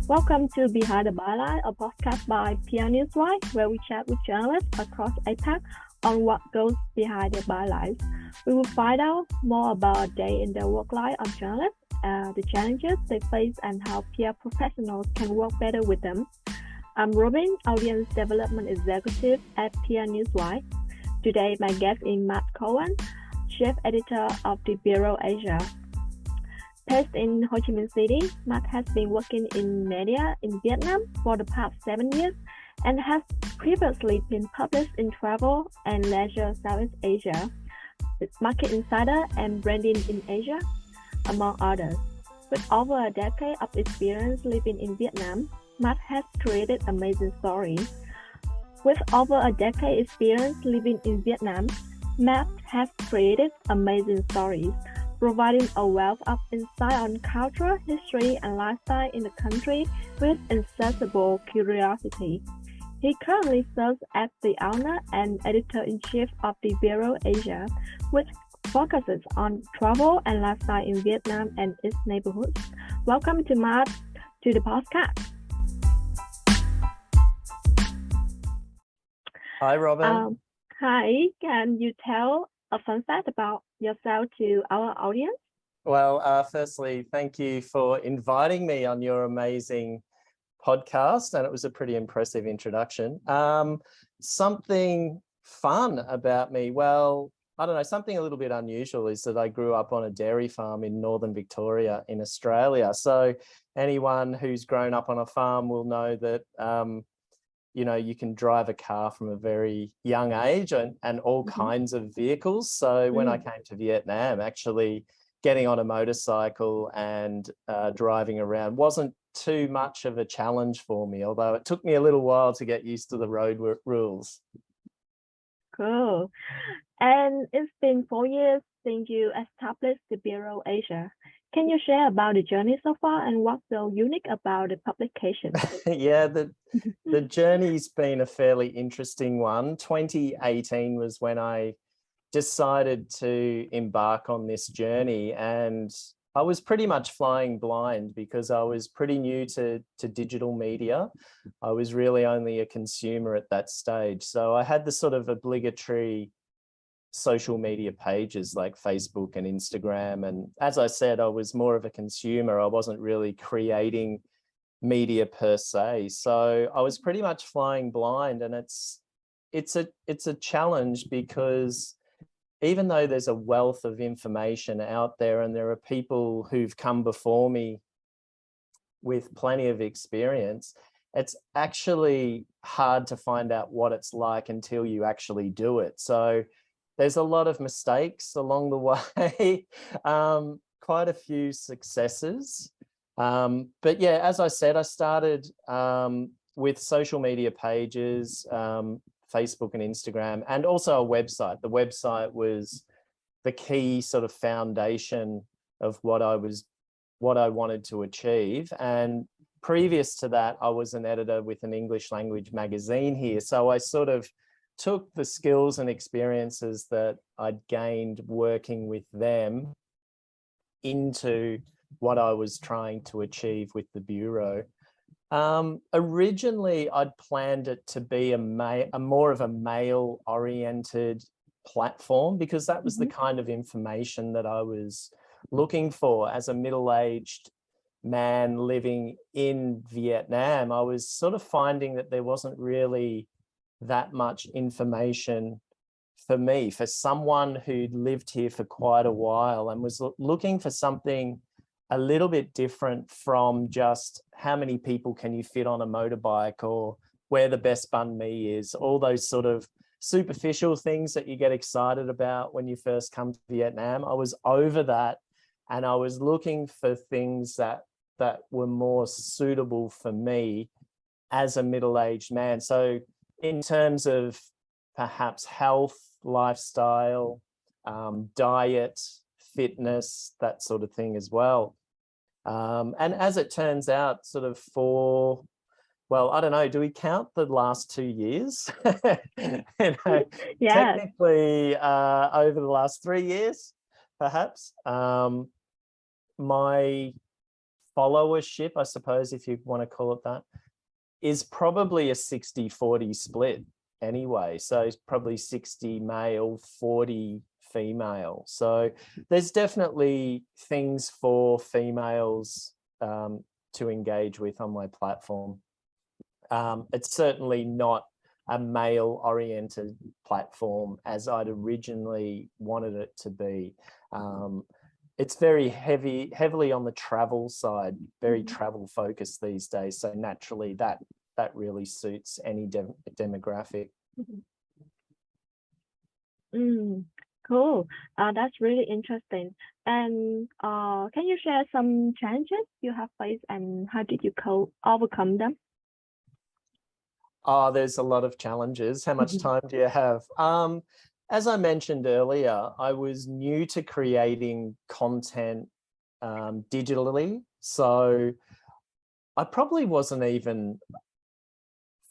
Welcome to Behind the Byline, a podcast by Newswire, where we chat with journalists across APAC on what goes behind their bylines. We will find out more about a day in the work life of journalists, the challenges they face, and how PR professionals can work better with them. I'm Robin, Audience Development Executive at PR Newswire. Today, my guest is Matt Cowan, Chief Editor of the Bureau Asia. Based in Ho Chi Minh City, Matt has been working in media in Vietnam for the past 7 years and has previously been published in Travel and Leisure Southeast Asia, Market Insider, and Branding in Asia, among others. With over a decade of experience living in Vietnam, Matt has created amazing stories. With over a decade experience living in Vietnam, Matt has created amazing stories, providing a wealth of insight on culture, history, and lifestyle in the country with insatiable curiosity. He currently serves as the owner and editor-in-chief of the Bureau Asia, which focuses on travel and lifestyle in Vietnam and its neighborhoods. Welcome to Matt to the podcast. Hi, Robin. Hi, can you tell a fun fact about yourself to our audience? Well, firstly, thank you for inviting me on your amazing podcast, and it was a pretty impressive introduction. Something fun about me, well, I don't know, something a little bit unusual is that I grew up on a dairy farm in northern Victoria in Australia. So anyone who's grown up on a farm will know that you can drive a car from a very young age and all kinds of vehicles. So when I came to Vietnam, actually getting on a motorcycle and driving around wasn't too much of a challenge for me, although it took me a little while to get used to the road rules. Cool. And it's been 4 years since you established the Bureau Asia. Can you share about the journey so far and what's so unique about the publication? Yeah, the journey's been a fairly interesting one. 2018 was when I decided to embark on this journey, and I was pretty much flying blind because I was pretty new to digital media. I was really only a consumer at that stage. So I had the sort of obligatory social media pages like Facebook and Instagram. And as I said, I was more of a consumer. I wasn't really creating media per se. So I was pretty much flying blind, and it's a challenge because even though there's a wealth of information out there and there are people who've come before me with plenty of experience, it's actually hard to find out what it's like until you actually do it. So there's a lot of mistakes along the way, quite a few successes. But yeah, as I said, I started with social media pages, Facebook and Instagram, and also a website. The website was the key sort of foundation of what I wanted to achieve. And previous to that, I was an editor with an English language magazine here. So I sort of took the skills and experiences that I'd gained working with them into what I was trying to achieve with the Bureau. Originally, I'd planned it to be a more of a male-oriented platform because that was the kind of information that I was looking for as a middle-aged man living in Vietnam. I was sort of finding that there wasn't really that much information for me, for someone who'd lived here for quite a while and was looking for something a little bit different from just how many people can you fit on a motorbike or where the best banh mi is, all those sort of superficial things that you get excited about when you first come to Vietnam. I was over that, and I was looking for things that were more suitable for me as a middle-aged man. So in terms of perhaps health, lifestyle, diet, fitness, that sort of thing as well. And as it turns out, I don't know, do we count the last 2 years? Yeah. Technically, over the last 3 years, perhaps. My followership, I suppose, if you want to call it that, is probably a 60-40 split anyway. So it's probably 60 male, 40 female. So there's definitely things for females to engage with on my platform. It's certainly not a male-oriented platform as I'd originally wanted it to be. It's very heavily on the travel side, very travel focused these days. So naturally, that really suits any demographic. Cool. That's really interesting. And can you share some challenges you have faced and how did you overcome them? Oh, there's a lot of challenges. How much time do you have? As I mentioned earlier, I was new to creating content digitally. So I probably wasn't even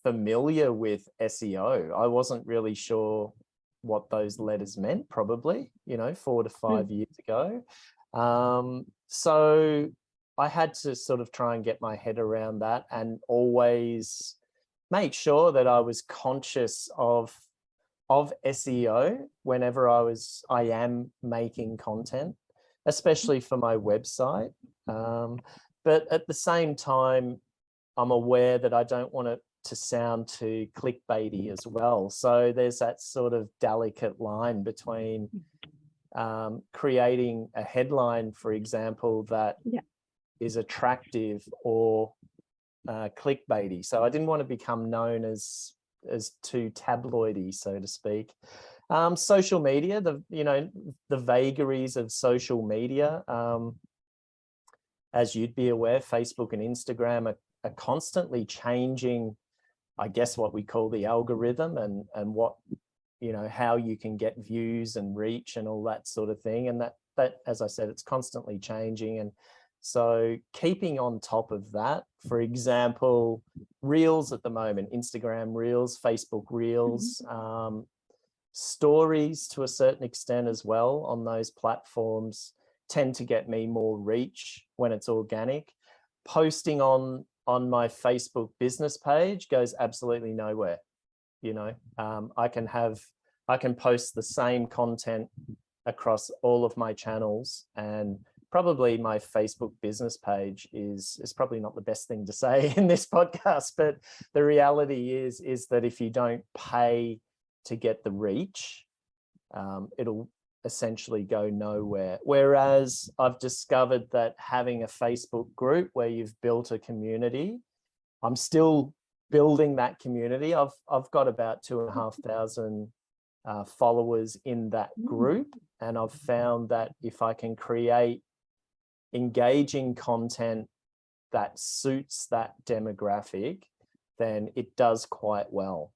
familiar with SEO. I wasn't really sure what those letters meant, probably, 4 to 5 years ago. So I had to sort of try and get my head around that and always make sure that I was conscious of SEO whenever I am making content, especially for my website. But at the same time, I'm aware that I don't want it to sound too clickbaity as well. So there's that sort of delicate line between creating a headline, for example, that is attractive or clickbaity. So I didn't want to become known as too tabloidy, so to speak. Social media, the vagaries of social media, as you'd be aware, Facebook and Instagram are constantly changing, I guess, what we call the algorithm and what, how you can get views and reach and all that sort of thing. And that, as I said, it's constantly changing. And so keeping on top of that, for example, Reels at the moment, Instagram Reels, Facebook Reels, stories to a certain extent as well on those platforms tend to get me more reach when it's organic. Posting on my Facebook business page goes absolutely nowhere. I can post the same content across all of my channels, and probably my Facebook business page is probably not the best thing to say in this podcast, but the reality is that if you don't pay to get the reach, it'll essentially go nowhere. Whereas I've discovered that having a Facebook group where you've built a community, I'm still building that community. I've got about 2,500 followers in that group, and I've found that if I can create engaging content that suits that demographic, then it does quite well.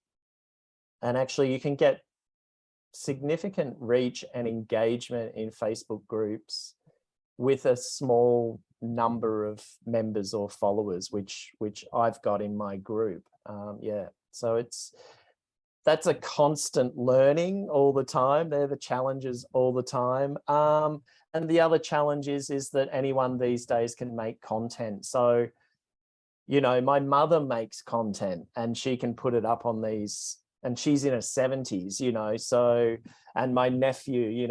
And actually you can get significant reach and engagement in Facebook groups with a small number of members or followers, which I've got in my group. So that's a constant learning all the time. They're the challenges all the time. And the other challenge is that anyone these days can make content. So, my mother makes content and she can put it up on these, and she's in her 70s, so, and my nephew,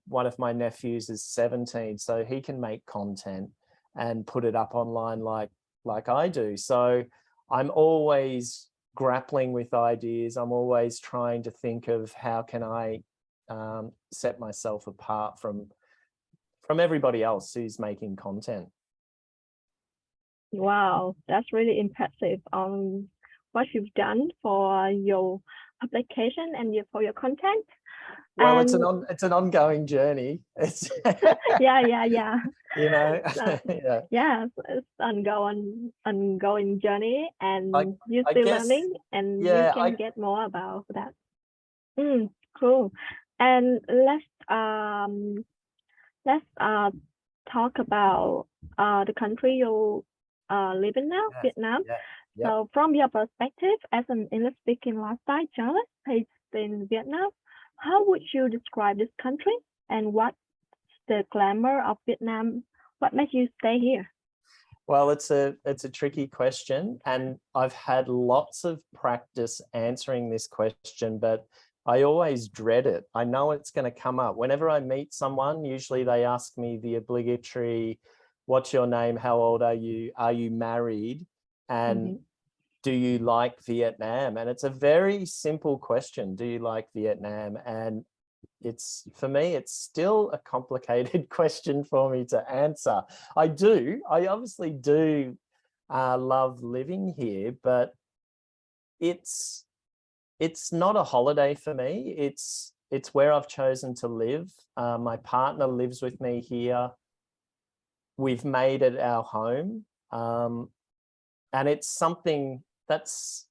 one of my nephews is 17, so he can make content and put it up online like I do. So I'm always grappling with ideas. I'm always trying to think of how can I set myself apart from everybody else who's making content. Wow, that's really impressive on what you've done for your publication and for your content. Well, it's an ongoing journey. It's yeah. Yeah. It's ongoing journey, and you're I still guess, learning, and yeah, you can get more about that. Cool. And let's talk about the country you live in now, Vietnam. Yeah. So from your perspective as an English-speaking lifestyle journalist based in Vietnam, how would you describe this country, and what's the glamour of Vietnam? What makes you stay here? Well, it's a tricky question, and I've had lots of practice answering this question, but I always dread it. I know it's going to come up. Whenever I meet someone, usually they ask me the obligatory, what's your name? How old are you? Are you married? And do you like Vietnam? And it's a very simple question. Do you like Vietnam? And it's, for me, it's still a complicated question for me to answer. I obviously do love living here, but it's not a holiday for me. It's where I've chosen to live. My partner lives with me here. We've made it our home. And it's something that's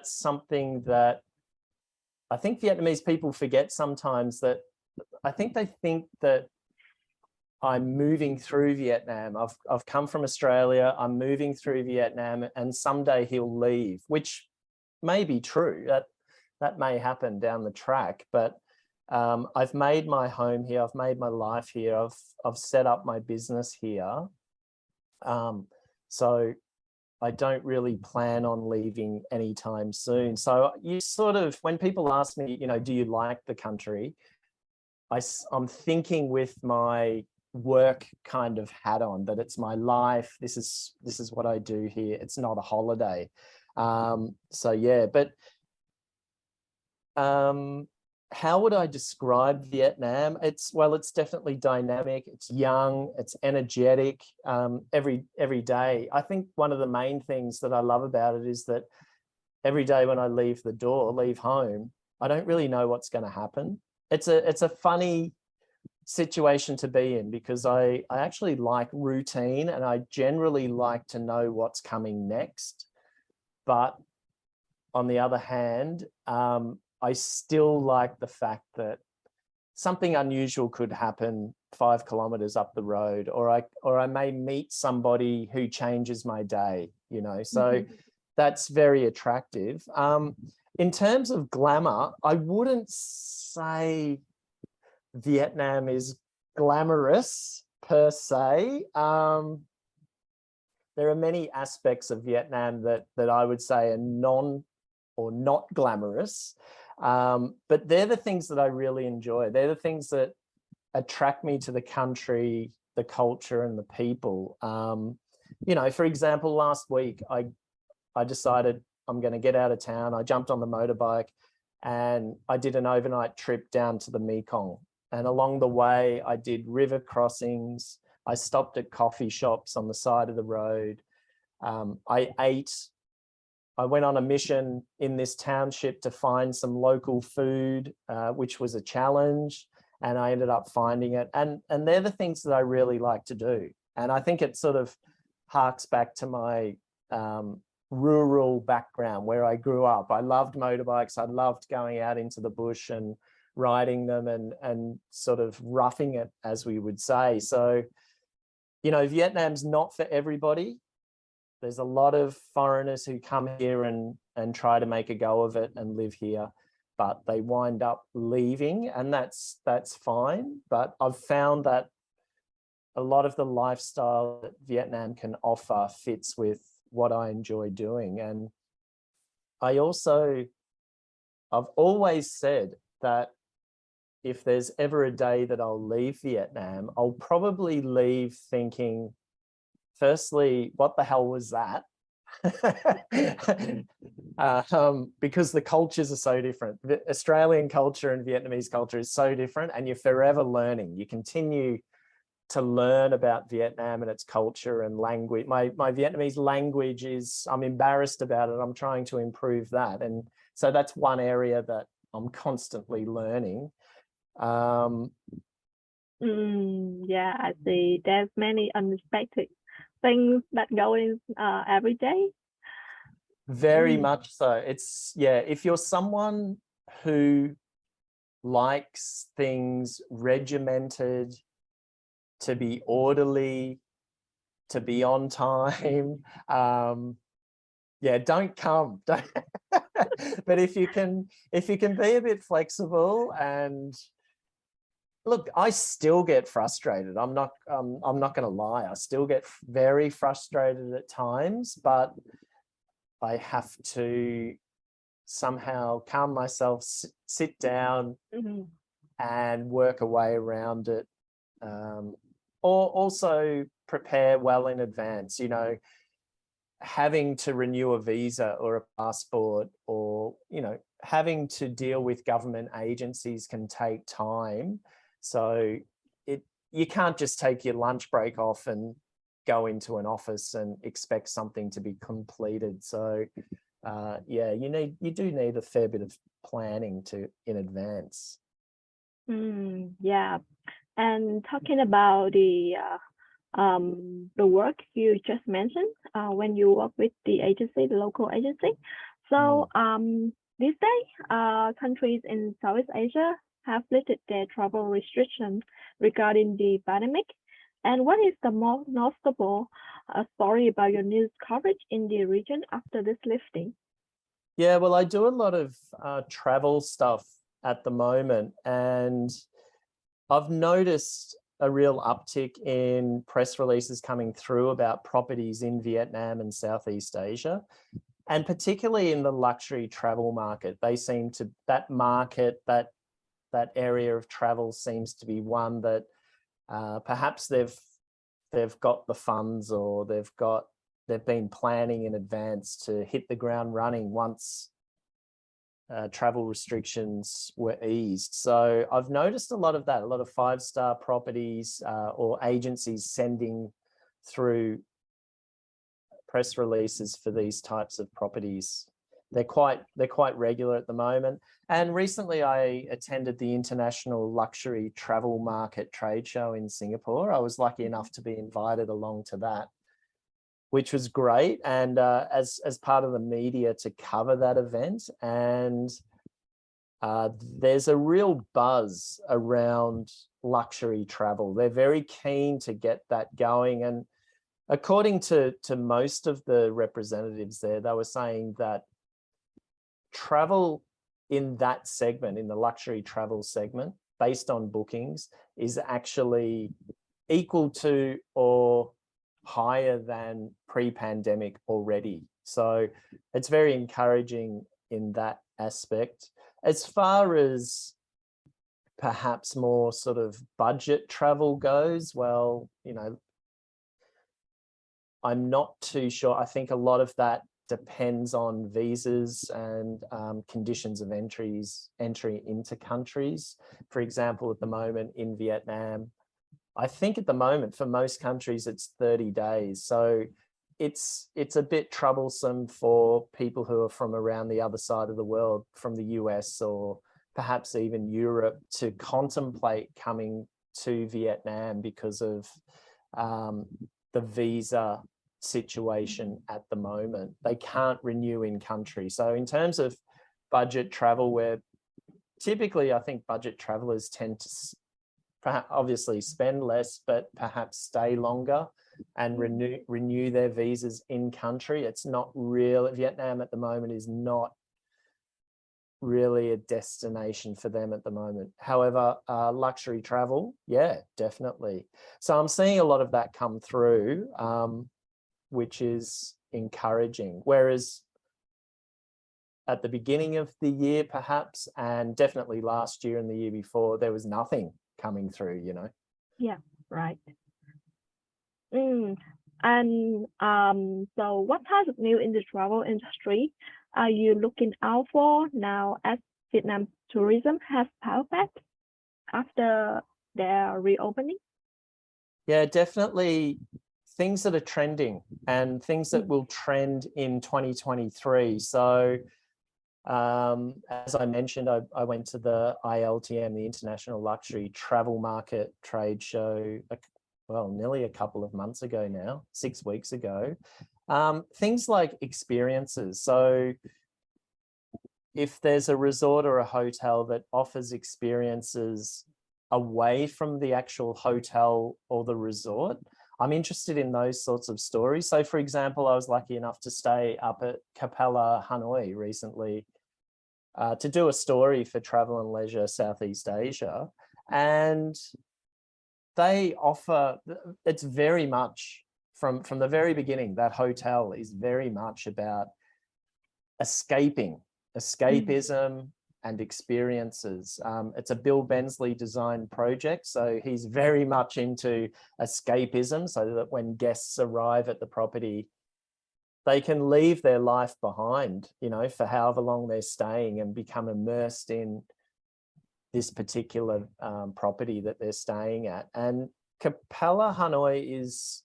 something that I think Vietnamese people forget sometimes, that I think they think that I'm moving through Vietnam. I've come from Australia, I'm moving through Vietnam, and someday he'll leave, which may be true. That may happen down the track, but I've made my home here. I've made my life here. I've set up my business here. So I don't really plan on leaving anytime soon. So you sort of, when people ask me, do you like the country? I'm thinking with my work kind of hat on, that it's my life. This is what I do here. It's not a holiday. So yeah, but how would I describe Vietnam? It's definitely dynamic. It's young, it's energetic, every day. I think one of the main things that I love about it is that every day when I leave home, I don't really know what's going to happen. It's a funny situation to be in, because I actually like routine, and I generally like to know what's coming next. But on the other hand, I still like the fact that something unusual could happen 5 kilometers up the road, or I may meet somebody who changes my day, so that's very attractive. In terms of glamour, I wouldn't say Vietnam is glamorous per se. There are many aspects of Vietnam that I would say are not glamorous. But they're the things that I really enjoy. They're the things that attract me to the country, the culture, and the people. For example, last week, I decided I'm going to get out of town. I jumped on the motorbike and I did an overnight trip down to the Mekong. And along the way, I did river crossings. I stopped at coffee shops on the side of the road. I went on a mission in this township to find some local food, which was a challenge, and I ended up finding it. And they're the things that I really like to do. And I think it sort of harks back to my rural background where I grew up. I loved motorbikes. I loved going out into the bush and riding them and sort of roughing it, as we would say. So, Vietnam's not for everybody. There's a lot of foreigners who come here and try to make a go of it and live here, but they wind up leaving, and that's fine. But I've found that a lot of the lifestyle that Vietnam can offer fits with what I enjoy doing. And I've always said that if there's ever a day that I'll leave Vietnam, I'll probably leave thinking, firstly, what the hell was that? Because the cultures are so different. The Australian culture and Vietnamese culture is so different, and you're forever learning. You continue to learn about Vietnam and its culture and language. My Vietnamese language I'm embarrassed about it. I'm trying to improve that. And so that's one area that I'm constantly learning. Yeah, I see. There's many unexpected things that go in every day. Very much so. It's, if you're someone who likes things regimented, to be orderly, to be on time, don't come. But if you can be a bit flexible and look, I still get frustrated. I'm not going to lie. I still get very frustrated at times, but I have to somehow calm myself, sit down, and work a way around it, or also prepare well in advance. You know, having to renew a visa or a passport, or, you know, having to deal with government agencies can take time. So you can't just take your lunch break off and go into an office and expect something to be completed. So yeah, you do need a fair bit of planning in advance. Yeah, and talking about the work you just mentioned, when you work with the agency, the local agency. So these days, countries in Southeast Asia have lifted their travel restrictions regarding the pandemic. And what is the most notable story about your news coverage in the region after this lifting? Yeah, well, I do a lot of travel stuff at the moment, and I've noticed a real uptick in press releases coming through about properties in Vietnam and Southeast Asia, and particularly in the luxury travel market. They seem to, that market, that area of travel seems to be one that perhaps they've got the funds, or they've been planning in advance to hit the ground running once travel restrictions were eased. So I've noticed a lot of that, a lot of 5-star properties or agencies sending through press releases for these types of properties. They're quite regular at the moment. And recently I attended the International Luxury Travel Market Trade Show in Singapore. I was lucky enough to be invited along to that, which was great, and as part of the media to cover that event. And there's a real buzz around luxury travel. They're very keen to get that going. And according to most of the representatives there, they were saying that travel in that segment, in the luxury travel segment, based on bookings, is actually equal to or higher than pre-pandemic already. So it's very encouraging in that aspect. As far as perhaps more sort of budget travel goes, well, you know, I'm not too sure. I think a lot of that depends on visas and conditions of entry into countries. For example, at the moment in Vietnam, I think at the moment for most countries it's 30 days. So it's a bit troublesome for people who are from around the other side of the world, from the US or perhaps even Europe, to contemplate coming to Vietnam because of the visa situation at the moment. They can't renew in country. So in terms of budget travel, where typically I think budget travelers tend to perhaps obviously spend less, but perhaps stay longer and renew their visas in country. It's not real. Vietnam at the moment is not really a destination for them at the moment. However, luxury travel, yeah, definitely. So I'm seeing a lot of that come through, which is encouraging. Whereas at the beginning of the year, perhaps, and definitely last year and the year before, there was nothing coming through, you know? Yeah, right. And so what types of new in the travel industry are you looking out for now as Vietnam tourism has power back after their reopening? Yeah, definitely things that are trending and things that will trend in 2023. So as I mentioned, I went to the ILTM, the International Luxury Travel Market Trade Show, well, nearly a couple of months ago now, 6 weeks ago. Things like experiences. So if there's a resort or a hotel that offers experiences away from the actual hotel or the resort, I'm interested in those sorts of stories. So for example, I was lucky enough to stay up at Capella Hanoi recently to do a story for Travel and Leisure Southeast Asia. And they offer, it's very much from the very beginning, that hotel is very much about escapism and experiences. It's a Bill Bensley designed project, so he's very much into escapism, so that when guests arrive at the property, they can leave their life behind, you know, for however long they're staying, and become immersed in this particular property that they're staying at. And Capella Hanoi is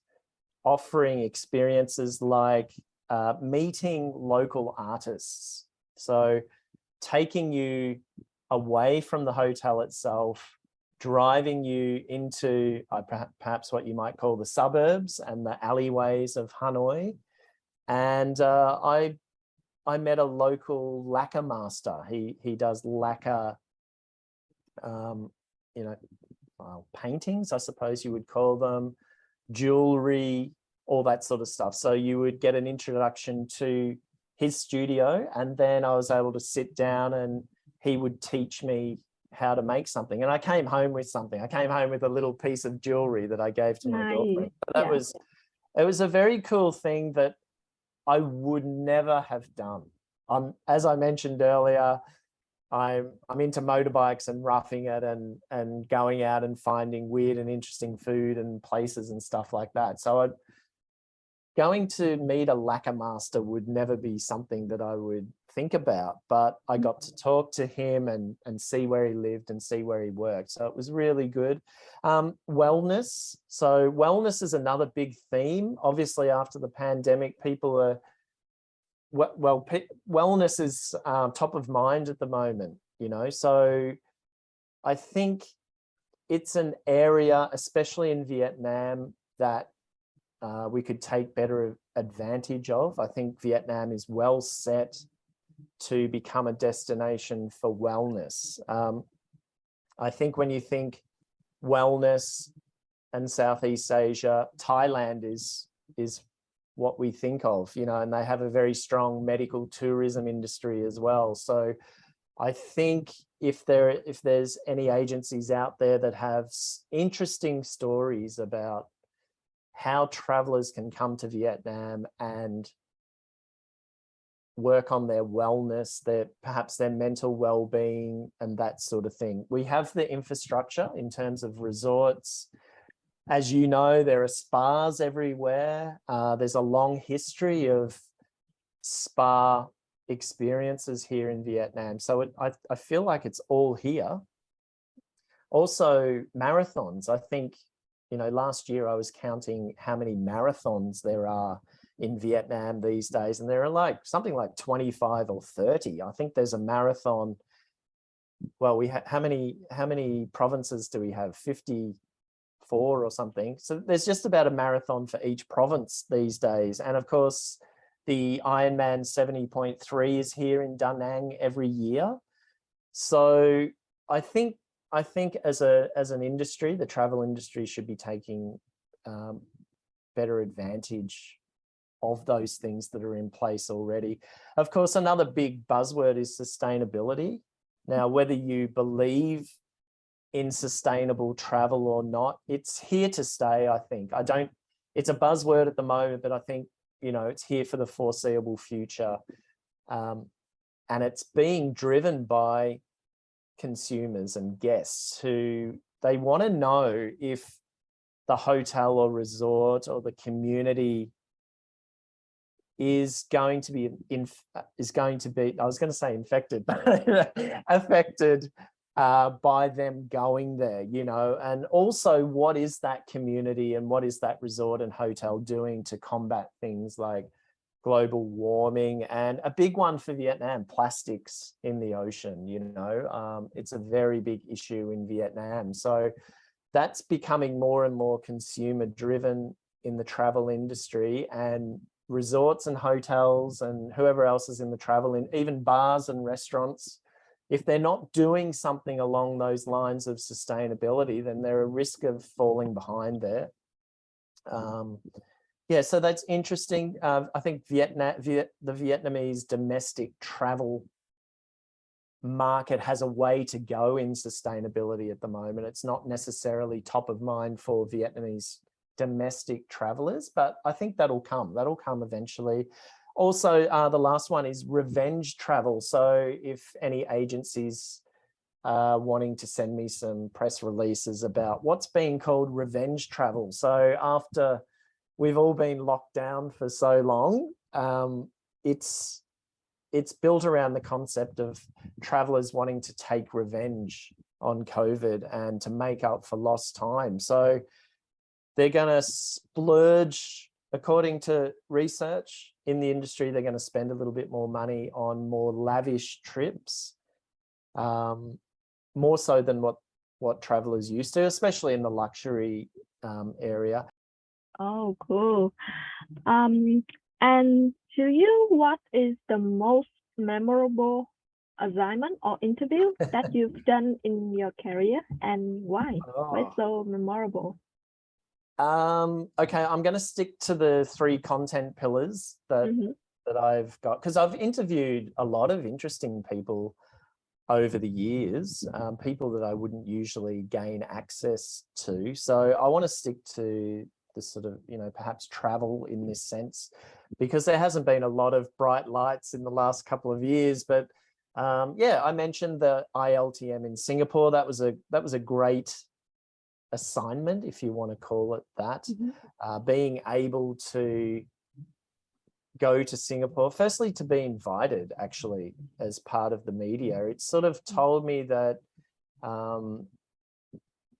offering experiences like meeting local artists. So taking you away from the hotel itself, driving you into perhaps what you might call the suburbs and the alleyways of Hanoi. And I met a local lacquer master. He does lacquer, you know, paintings, I suppose you would call them, jewelry, all that sort of stuff. So you would get an introduction to his studio, and then I was able to sit down and he would teach me how to make something. And I came home with something. I came home with a little piece of jewelry that I gave to my girlfriend. But it was a very cool thing that I would never have done. As I mentioned earlier, I'm into motorbikes and roughing it and going out and finding weird and interesting food and places and stuff like that. So going to meet a lacquer master would never be something that I would think about, but I got to talk to him and see where he lived and see where he worked. So it was really good. Wellness. So wellness is another big theme. Obviously, after the pandemic, people are, wellness is top of mind at the moment, you know. So I think it's an area, especially in Vietnam, that we could take better advantage of. I think Vietnam is well set to become a destination for wellness. I think when you think wellness and Southeast Asia, Thailand is what we think of, you know, and they have a very strong medical tourism industry as well. So I think if there's any agencies out there that have interesting stories about how travelers can come to Vietnam and work on their wellness, perhaps their mental well-being and that sort of thing. We have the infrastructure in terms of resorts. As you know, there are spas everywhere. There's a long history of spa experiences here in Vietnam. So I feel like it's all here. Also, marathons. I think, you know, last year I was counting how many marathons there are in Vietnam these days, and there are like something like 25 or 30. I think there's a marathon. Well, we how many provinces do we have? 54 or something. So there's just about a marathon for each province these days. And of course, the Ironman 70.3 is here in Da Nang every year. So I think as an industry, the travel industry should be taking better advantage of those things that are in place already. Of course, another big buzzword is sustainability. Now, whether you believe in sustainable travel or not, it's here to stay, I think. It's a buzzword at the moment, but I think, you know, it's here for the foreseeable future. And it's being driven by consumers and guests who they want to know if the hotel or resort or the community is going to be I was going to say infected, but affected by them going there, you know. And also, what is that community and what is that resort and hotel doing to combat things like global warming, and a big one for Vietnam, plastics in the ocean, you know. It's a very big issue in Vietnam. So that's becoming more and more consumer driven in the travel industry, and resorts and hotels and whoever else is in the travel, and even bars and restaurants, if they're not doing something along those lines of sustainability, then they're at risk of falling behind there. Yeah, so that's interesting. I think the Vietnamese domestic travel market has a way to go in sustainability at the moment. It's not necessarily top of mind for Vietnamese domestic travelers, but I think that'll come eventually. Also, the last one is revenge travel. So if any agencies are wanting to send me some press releases about what's being called revenge travel. So after we've all been locked down for so long, it's built around the concept of travelers wanting to take revenge on COVID and to make up for lost time. So they're going to splurge, according to research in the industry, they're going to spend a little bit more money on more lavish trips, more so than what travelers used to, especially in the luxury area. Oh, cool. And to you, what is the most memorable assignment or interview that you've done in your career, and why? Why it's so memorable? Okay, I'm going to stick to the 3 content pillars that I've got, because I've interviewed a lot of interesting people over the years, people that I wouldn't usually gain access to. So I want to stick to the sort of, perhaps travel in this sense, because there hasn't been a lot of bright lights in the last couple of years. But yeah, I mentioned the ILTM in Singapore. That was a great assignment, if you want to call it that. Being able to go to Singapore, firstly to be invited actually as part of the media, it sort of told me that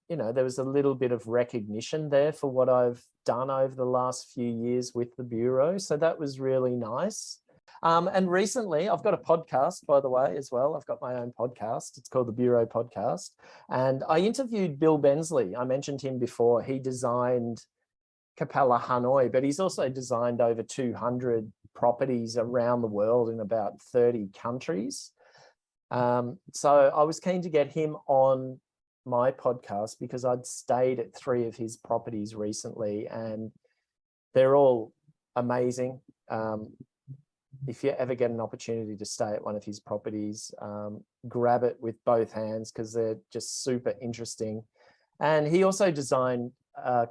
there was a little bit of recognition there for what I've done over the last few years with the Bureau. So that was really nice. And recently, I've got a podcast, by the way, as well. I've got my own podcast. It's called the Bureau Podcast. And I interviewed Bill Bensley. I mentioned him before. He designed Capella Hanoi, but he's also designed over 200 properties around the world in about 30 countries. So I was keen to get him on my podcast because I'd stayed at 3 of his properties recently, and they're all amazing. If you ever get an opportunity to stay at one of his properties, grab it with both hands because they're just super interesting. And he also designed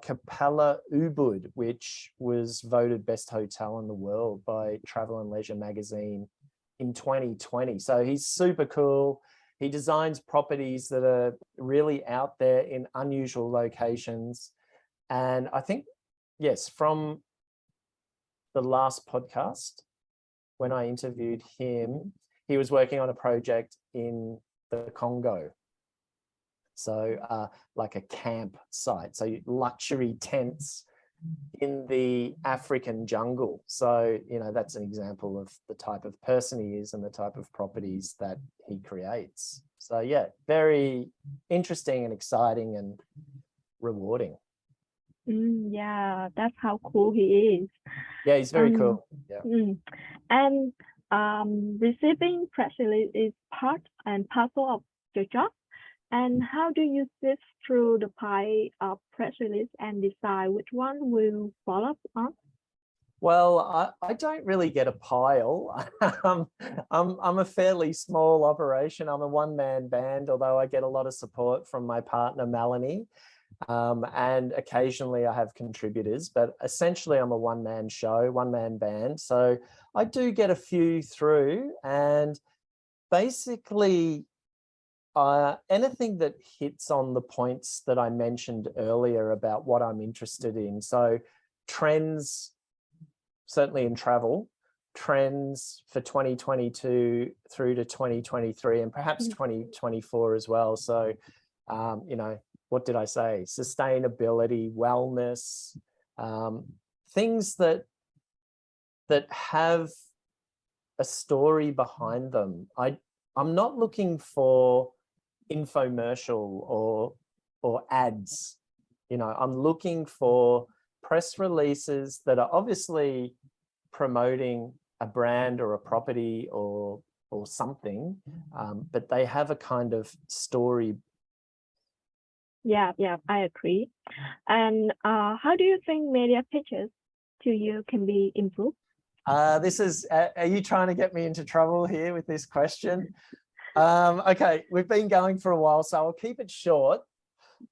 Capella Ubud, which was voted best hotel in the world by Travel and Leisure magazine in 2020. So he's super cool. He designs properties that are really out there in unusual locations. And I think, yes, from the last podcast, when I interviewed him, he was working on a project in the Congo. So like a camp site, so luxury tents in the African jungle. So, that's an example of the type of person he is and the type of properties that he creates. So yeah, very interesting and exciting and rewarding. Yeah, that's how cool he is. Yeah, he's very cool. Yeah. And receiving press release is part and parcel of your job. And how do you sift through the pile of press release and decide which one will follow up on? Well, I don't really get a pile. I'm a fairly small operation. I'm a one-man band, although I get a lot of support from my partner, Melanie. And occasionally I have contributors, but essentially I'm a one-man show, one-man band. So I do get a few through, and basically anything that hits on the points that I mentioned earlier about what I'm interested in. So trends, certainly in travel, trends for 2022 through to 2023 and perhaps 2024 as well. So, what did I say? Sustainability, wellness, things that have a story behind them. I'm not looking for infomercial or ads. I'm looking for press releases that are obviously promoting a brand or a property or something, but they have a kind of story. Yeah, I agree. And how do you think media pitches to you can be improved? Are you trying to get me into trouble here with this question? Okay, we've been going for a while, so I'll keep it short.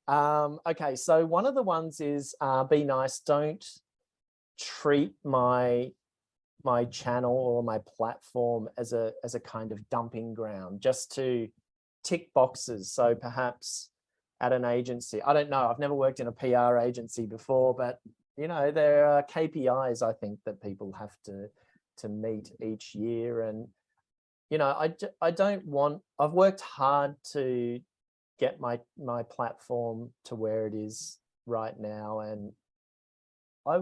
Okay, so one of the ones is be nice. Don't treat my channel or my platform as a kind of dumping ground just to tick boxes. So perhaps at an agency, I don't know, I've never worked in a PR agency before, but you know, there are KPIs I think that people have to meet each year. And you know, I don't want, I've worked hard to get my platform to where it is right now, and I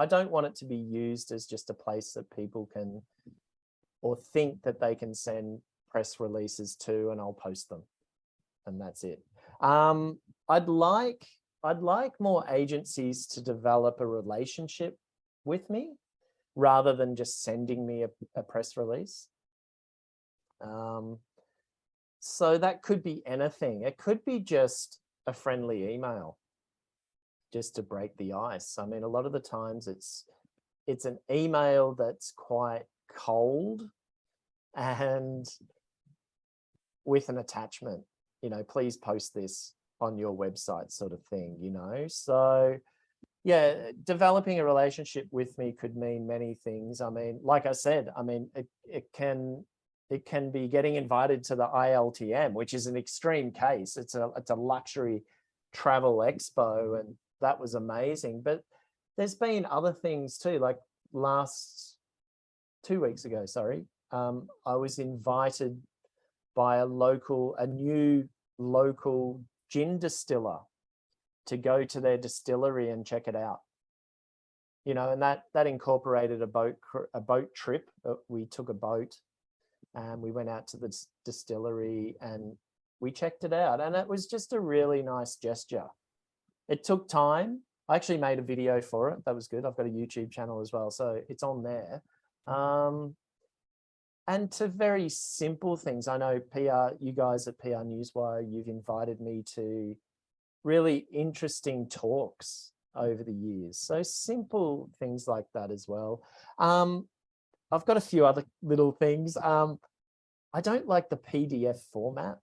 don't want it to be used as just a place that people can or think that they can send press releases to, and I'll post them and that's it. I'd like more agencies to develop a relationship with me rather than just sending me a press release. So that could be anything. It could be just a friendly email just to break the ice. I mean, a lot of the times it's an email that's quite cold and with an attachment, you know, please post this on your website sort of thing, you know. So yeah, developing a relationship with me could mean many things. I mean, like I said, I mean, it can be getting invited to the ILTM, which is an extreme case. It's a luxury travel expo, and that was amazing. But there's been other things too, like 2 weeks ago, sorry, I was invited by a new local gin distiller to go to their distillery and check it out. You know, and that incorporated a boat trip. We took a boat and we went out to the distillery and we checked it out, and it was just a really nice gesture. It took time. I actually made a video for it. That was good. I've got a YouTube channel as well, so it's on there. And to very simple things. I know you guys at PR Newswire, you've invited me to really interesting talks over the years. So simple things like that as well. I've got a few other little things. I don't like the PDF format.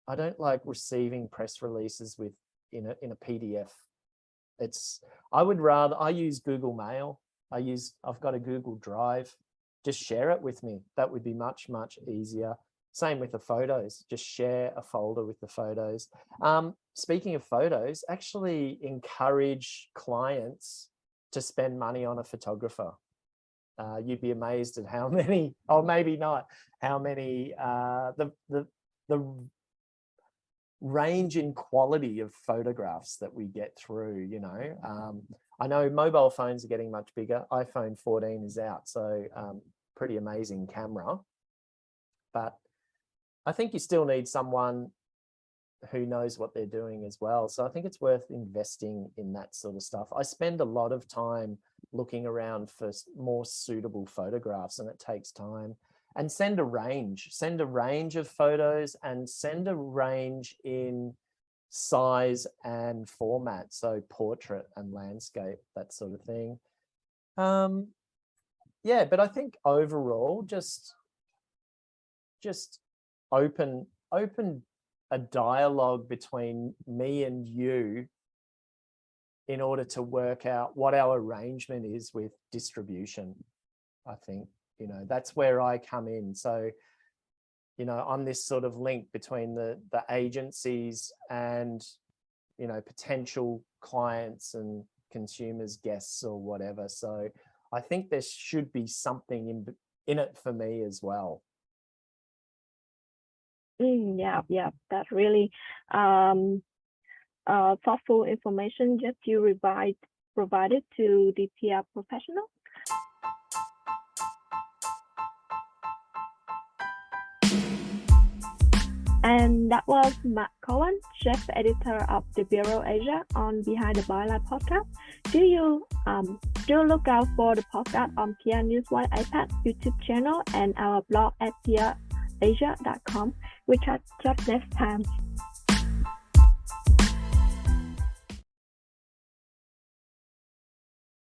I don't like receiving press releases in a PDF. I use Google Mail. I've got a Google Drive. Just share it with me. That would be much, much easier. Same with the photos. Just share a folder with the photos. Speaking of photos, actually encourage clients to spend money on a photographer. You'd be amazed at how many, or maybe not, how many, the range in quality of photographs that we get through, you know. I know mobile phones are getting much bigger. iPhone 14 is out, so pretty amazing camera. But I think you still need someone who knows what they're doing as well. So I think it's worth investing in that sort of stuff. I spend a lot of time looking around for more suitable photographs, and it takes time. And send a range of photos, and send a range in size and format. So portrait and landscape, that sort of thing. Yeah, but I think overall, just open a dialogue between me and you in order to work out what our arrangement is with distribution. I think, you know, that's where I come in. So, you know, I'm this sort of link between the agencies and, you know, potential clients and consumers, guests or whatever. So I think there should be something in it for me as well. Yeah, that's really thoughtful information that you provided to the PR professional. And that was Matt Cowan, Chief Editor of the Bureau Asia on Behind the Byline podcast. Do look out for the podcast on PR Newswire iPad YouTube channel and our blog at prasia.com. We catch up next time.